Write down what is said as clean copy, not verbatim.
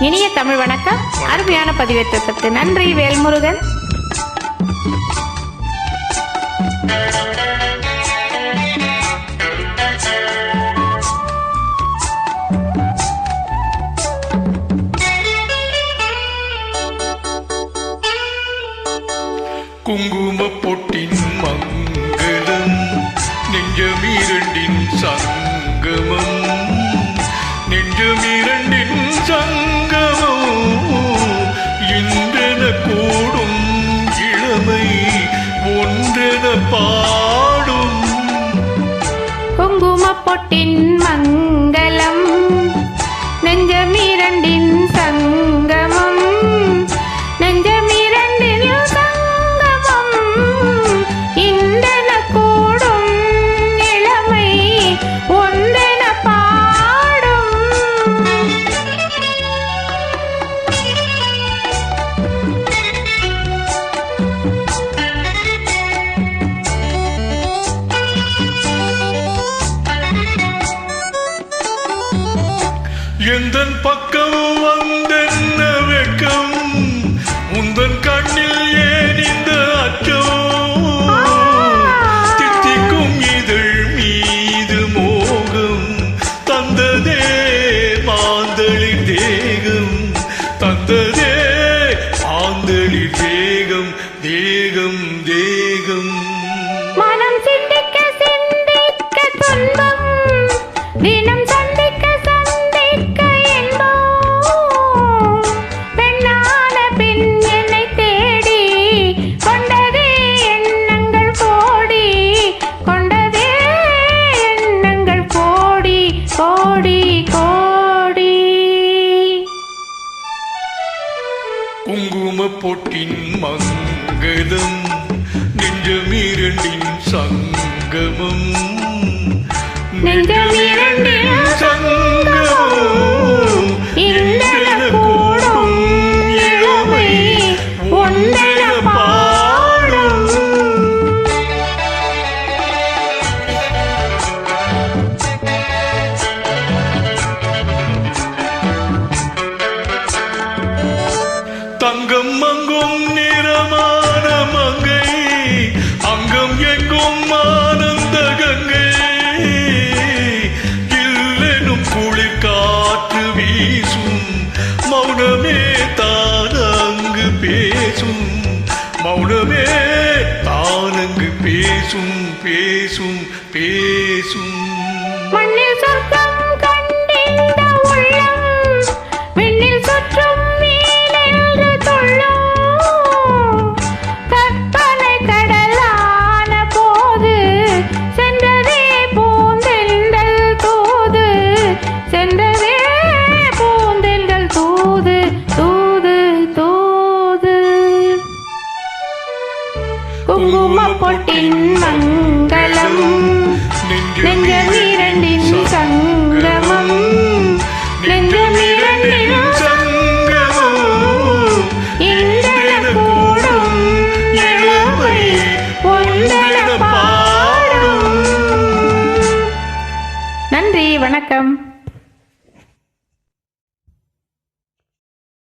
இனிய தமிழ் வணக்கம். அருமையான பதிவேற்றத்துக்கு நன்றி. வேல்முருகன். குங்கும பொட்டின் மங்களம் நெஞ்சமீரண்டின் சங்கமம் நெஞ்சமீரண்டின் சங்கமம் இன்றென கூடும் இளமை ஒன்றென பாடும். குங்கும பொட்டின் மங்களம் நெஞ்சமீரண்டின் சங்கமம் நெஞ்சமீரண்டின் சங்கமம் இன்றென கூடும் இளமை ஒன்றென பாடும். எந்தன் பக்கம் வந்தென்ன வெட்கம் உந்தன் கண்ணில் ஏன் இந்த அச்சம் தித்திக்கும் இதழ் மீது மோகம் தந்ததே மாந்தளிர் தேகம் தந்ததே மாந்தளிர் தேகம் தேகம் தேகம். மனம் சிந்திக்க சிந்திக்க துன்பம் தினம் சந்திக்க சந்திக்க இன்பம் பெண்ணான பெண் என்னை தேடி கொண்டதே எண்ணங்கள் கோடி கொண்டதே எண்ணங்கள் கோடி கோடி கோடி. குங்கும பொட்டின் மங்களம் நெஞ்சமீரண்டின் சங்கமம் நெஞ்சமீரண்டின் சங்கமம் இன்றென கூடும் இளமை ஒன்றென பாடும். தங்கம் மங்கும் நிறமான மங்கை அங்கம் எங்கும் ஆனந்த கங்கை இல்லெனும் குளிர் காற்று வீசும் மௌனமே தானங்கு பேசும் மௌனமே தானங்கு பேசும் பேசும் பேசும். மண்ணில் சொர்க்கம் கண்டிந்த உள்ளம் விண்ணில் சுற்றும் மீனென்று துள்ளும் கற்பனை கடலான போது சென்றதே பூந்தென்றல் தூது சென்றதே பூந்தென்றல் தூது தூது தூது. குங்கும பொட்டின் மங்களம் நெஞ்சமீரண்டின் சங்கமம் நெஞ்சமீரண்டின் சங்கமம் இன்றென கூடும் இளமை ஒன்றென பாடும். நன்றி. வணக்கம்.